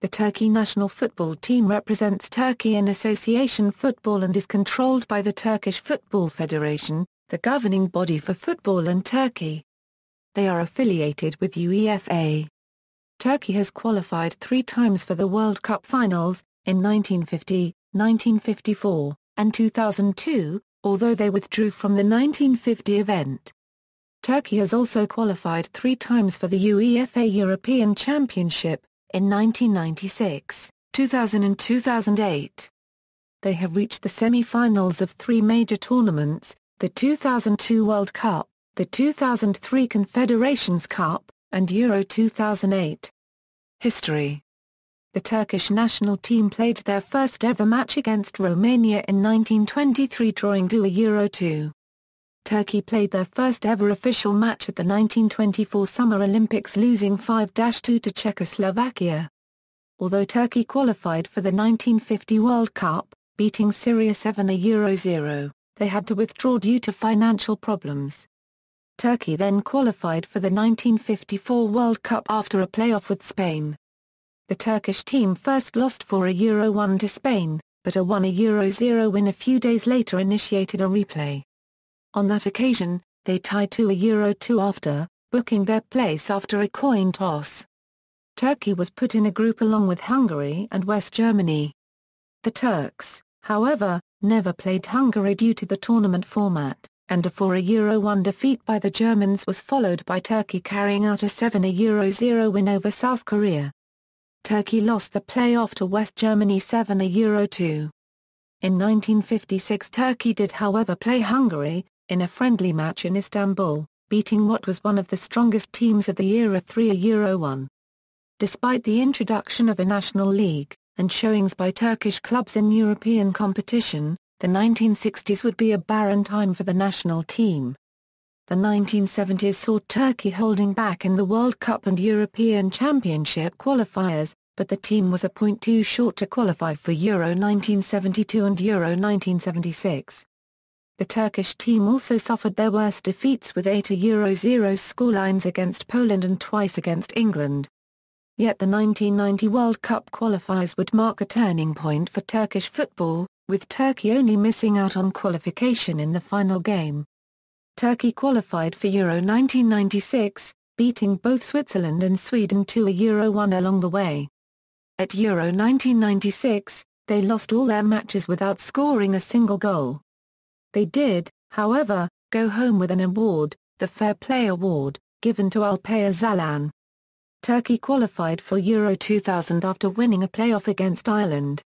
The Turkey national football team represents Turkey in association football and is controlled by the Turkish Football Federation, the governing body for football in Turkey. They are affiliated with UEFA. Turkey has qualified 3 times for the World Cup finals, in 1950, 1954, and 2002, although they withdrew from the 1950 event. Turkey has also qualified 3 times for the UEFA European Championship, in 1996, 2000 and 2008. They have reached the semi-finals of 3 major tournaments, the 2002 World Cup, the 2003 Confederations Cup, and Euro 2008. History. The Turkish national team played their first ever match against Romania in 1923, drawing to a Euro 2. Turkey played their first ever official match at the 1924 Summer Olympics, losing 5-2 to Czechoslovakia. Although Turkey qualified for the 1950 World Cup, beating Syria 7-0, they had to withdraw due to financial problems. Turkey then qualified for the 1954 World Cup after a playoff with Spain. The Turkish team first lost 4-1 to Spain, but a 1-0 win a few days later initiated a replay. On that occasion, they tied 2-2 after booking their place after a coin toss. Turkey was put in a group along with Hungary and West Germany. The Turks, however, never played Hungary due to the tournament format, and a 4-1 defeat by the Germans was followed by Turkey carrying out a 7-0 win over South Korea. Turkey lost the playoff to West Germany 7-2. In 1956 Turkey did however play Hungary, in a friendly match in Istanbul, beating what was one of the strongest teams of the era 3-1. Despite the introduction of a national league, and showings by Turkish clubs in European competition, the 1960s would be a barren time for the national team. The 1970s saw Turkey holding back in the World Cup and European Championship qualifiers, but the team was a point too short to qualify for Euro 1972 and Euro 1976. The Turkish team also suffered their worst defeats with 8-0 scorelines against Poland and twice against England. Yet the 1990 World Cup qualifiers would mark a turning point for Turkish football, with Turkey only missing out on qualification in the final game. Turkey qualified for Euro 1996, beating both Switzerland and Sweden 2-1 along the way. At Euro 1996, they lost all their matches without scoring a single goal. They did, however, go home with an award, the Fair Play Award, given to Alpay Öcalan. Turkey qualified for Euro 2000 after winning a playoff against Ireland.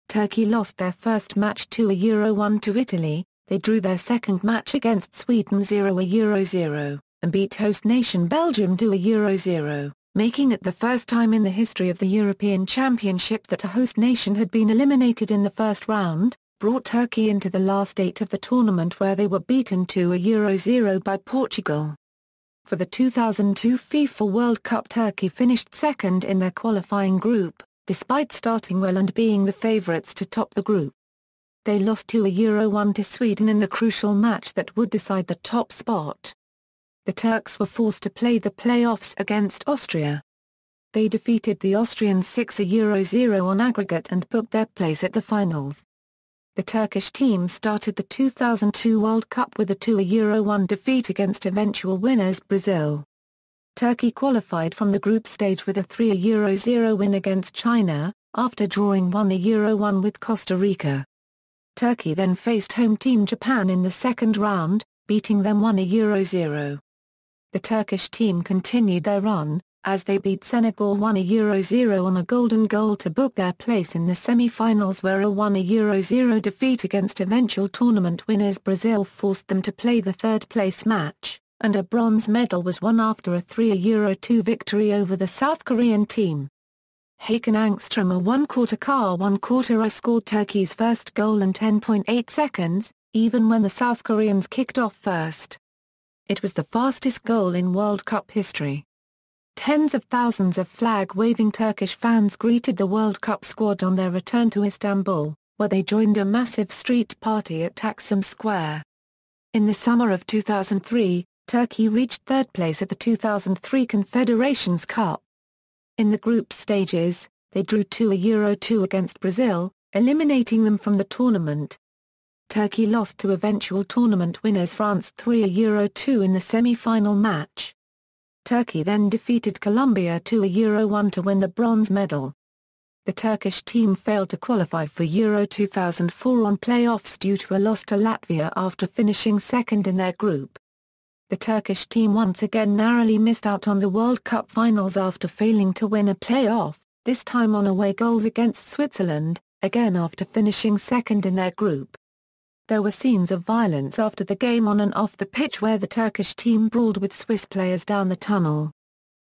Turkey lost their first match 2-1 to Italy, they drew their second match against Sweden 0-0, and beat host nation Belgium 2-0, making it the first time in the history of the European Championship that a host nation had been eliminated in the first round, brought Turkey into the last 8 of the tournament where they were beaten 2-0 by Portugal. For the 2002 FIFA World Cup, Turkey finished second in their qualifying group, despite starting well and being the favourites to top the group. They lost 2-1 to Sweden in the crucial match that would decide the top spot. The Turks were forced to play the playoffs against Austria. They defeated the Austrians 6-0 on aggregate and booked their place at the finals. The Turkish team started the 2002 World Cup with a 2-1 defeat against eventual winners Brazil. Turkey qualified from the group stage with a 3-0 win against China, after drawing 1-1 with Costa Rica. Turkey then faced home team Japan in the second round, beating them 1-0. The Turkish team continued their run, as they beat Senegal 1-0 on a golden goal to book their place in the semi-finals, where a 1-0 defeat against eventual tournament winners Brazil forced them to play the third-place match, and a bronze medal was won after a 3-2 victory over the South Korean team. Hakan Angstrom a 1/4 scored Turkey's first goal in 10.8 seconds, even when the South Koreans kicked off first. It was the fastest goal in World Cup history. Tens of thousands of flag-waving Turkish fans greeted the World Cup squad on their return to Istanbul, where they joined a massive street party at Taksim Square. In the summer of 2003, Turkey reached third place at the 2003 Confederations Cup. In the group stages, They drew 2-2 against Brazil, eliminating them from the tournament. Turkey lost to eventual tournament winners France 3-2 in the semi-final match. Turkey then defeated Colombia 2-1 to win the bronze medal. The Turkish team failed to qualify for Euro 2004 on playoffs due to a loss to Latvia after finishing second in their group. The Turkish team once again narrowly missed out on the World Cup finals after failing to win a playoff, this time on away goals against Switzerland, again after finishing second in their group. There were scenes of violence after the game on and off the pitch where the Turkish team brawled with Swiss players down the tunnel.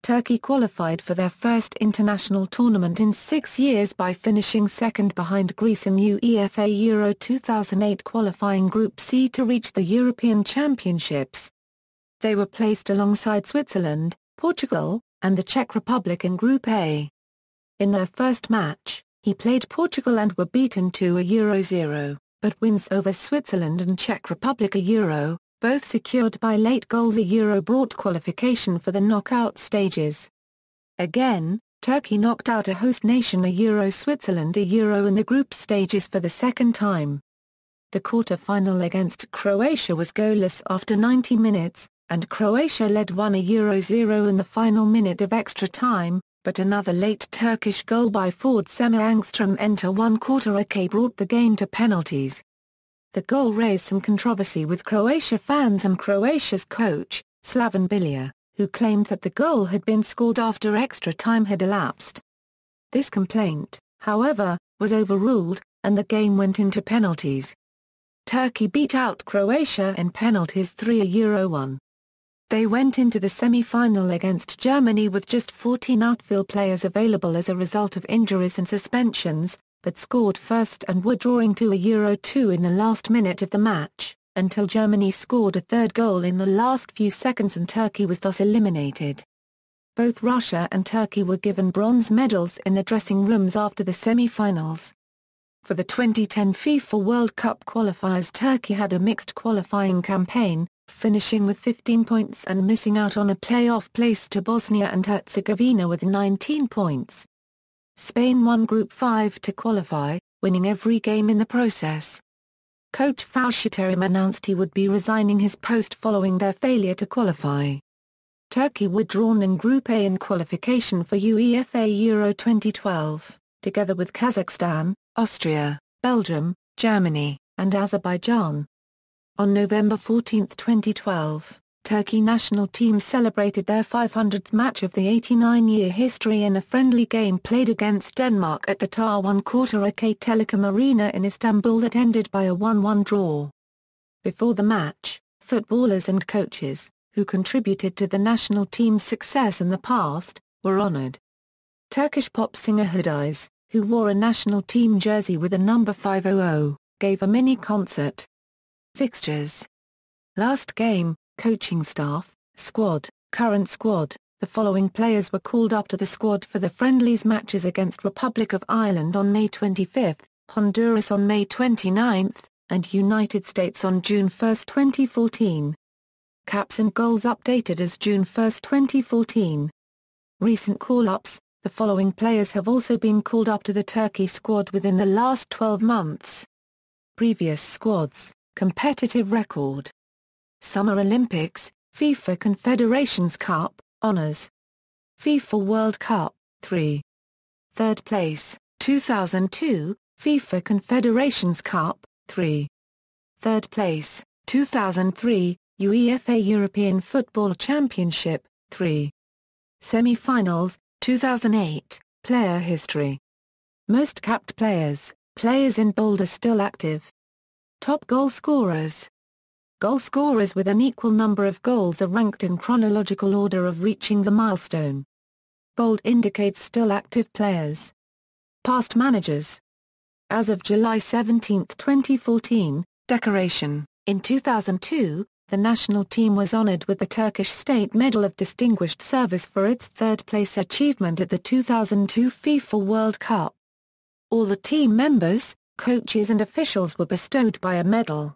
Turkey qualified for their first international tournament in 6 years by finishing second behind Greece in UEFA Euro 2008 qualifying Group C to reach the European Championships. They were placed alongside Switzerland, Portugal, and the Czech Republic in Group A. In their first match, he played Portugal and were beaten 2-0. But wins over Switzerland and Czech Republic Euro, both secured by late goals Euro brought qualification for the knockout stages. Again, Turkey knocked out a host nation Euro Switzerland Euro in the group stages for the second time. The quarter-final against Croatia was goalless after 90 minutes, and Croatia led 1-0 in the final minute of extra time, but another late Turkish goal by forward Semih Angstrom enter one quarter brought the game to penalties. The goal raised some controversy with Croatia fans and Croatia's coach, Slaven Bilic, who claimed that the goal had been scored after extra time had elapsed. This complaint, however, was overruled, and the game went into penalties. Turkey beat out Croatia in penalties 3-1. They went into the semi-final against Germany with just 14 outfield players available as a result of injuries and suspensions, but scored first and were drawing 2-2 in the last minute of the match, until Germany scored a third goal in the last few seconds and Turkey was thus eliminated. Both Russia and Turkey were given bronze medals in the dressing rooms after the semi-finals. For the 2010 FIFA World Cup qualifiers, Turkey had a mixed qualifying campaign, finishing with 15 points and missing out on a playoff place to Bosnia and Herzegovina with 19 points. Spain won Group 5 to qualify, winning every game in the process. Coach Fatih Terim announced he would be resigning his post following their failure to qualify. Turkey were drawn in Group A in qualification for UEFA Euro 2012, together with Kazakhstan, Austria, Belgium, Germany, and Azerbaijan. On November 14, 2012, Turkey national team celebrated their 500th match of the 89-year history in a friendly game played against Denmark at the Tar-1 Quarter-Ak Telecom Arena in Istanbul that ended by a 1-1 draw. Before the match, footballers and coaches, who contributed to the national team's success in the past, were honored. Turkish pop singer Hudiz, who wore a national team jersey with a number 500, gave a mini-concert. Fixtures. Last game, coaching staff, squad, current squad. The following players were called up to the squad for the friendlies matches against Republic of Ireland on May 25, Honduras on May 29, and United States on June 1, 2014. Caps and goals updated as June 1, 2014. Recent call-ups. The following players have also been called up to the Turkey squad within the last 12 months. Previous squads. Competitive record. Summer Olympics, FIFA Confederations Cup, honors. FIFA World Cup, 3. Third place, 2002, FIFA Confederations Cup, 3. Third place, 2003, UEFA European Football Championship, 3. Semi-finals, 2008, player history. Most capped players, players in bold are still active. Top goal scorers. Goal scorers with an equal number of goals are ranked in chronological order of reaching the milestone. Bold indicates still active players. Past managers. As of July 17, 2014, decoration. In 2002, the national team was honored with the Turkish State Medal of Distinguished Service for its third-place achievement at the 2002 FIFA World Cup. All the team members, coaches and officials were bestowed by a medal.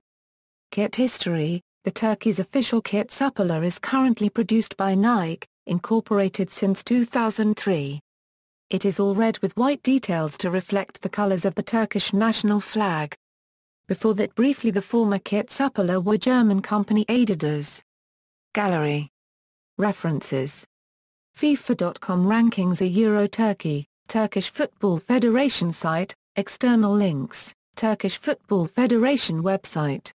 Kit history. The Turkey's official kit Supporter is currently produced by Nike, Incorporated since 2003. It is all red with white details to reflect the colors of the Turkish national flag. Before that, briefly, the former kit supplier were German company Adidas. Gallery. References. FIFA.com rankings of Euro Turkey, Turkish Football Federation site, external links, Turkish Football Federation website.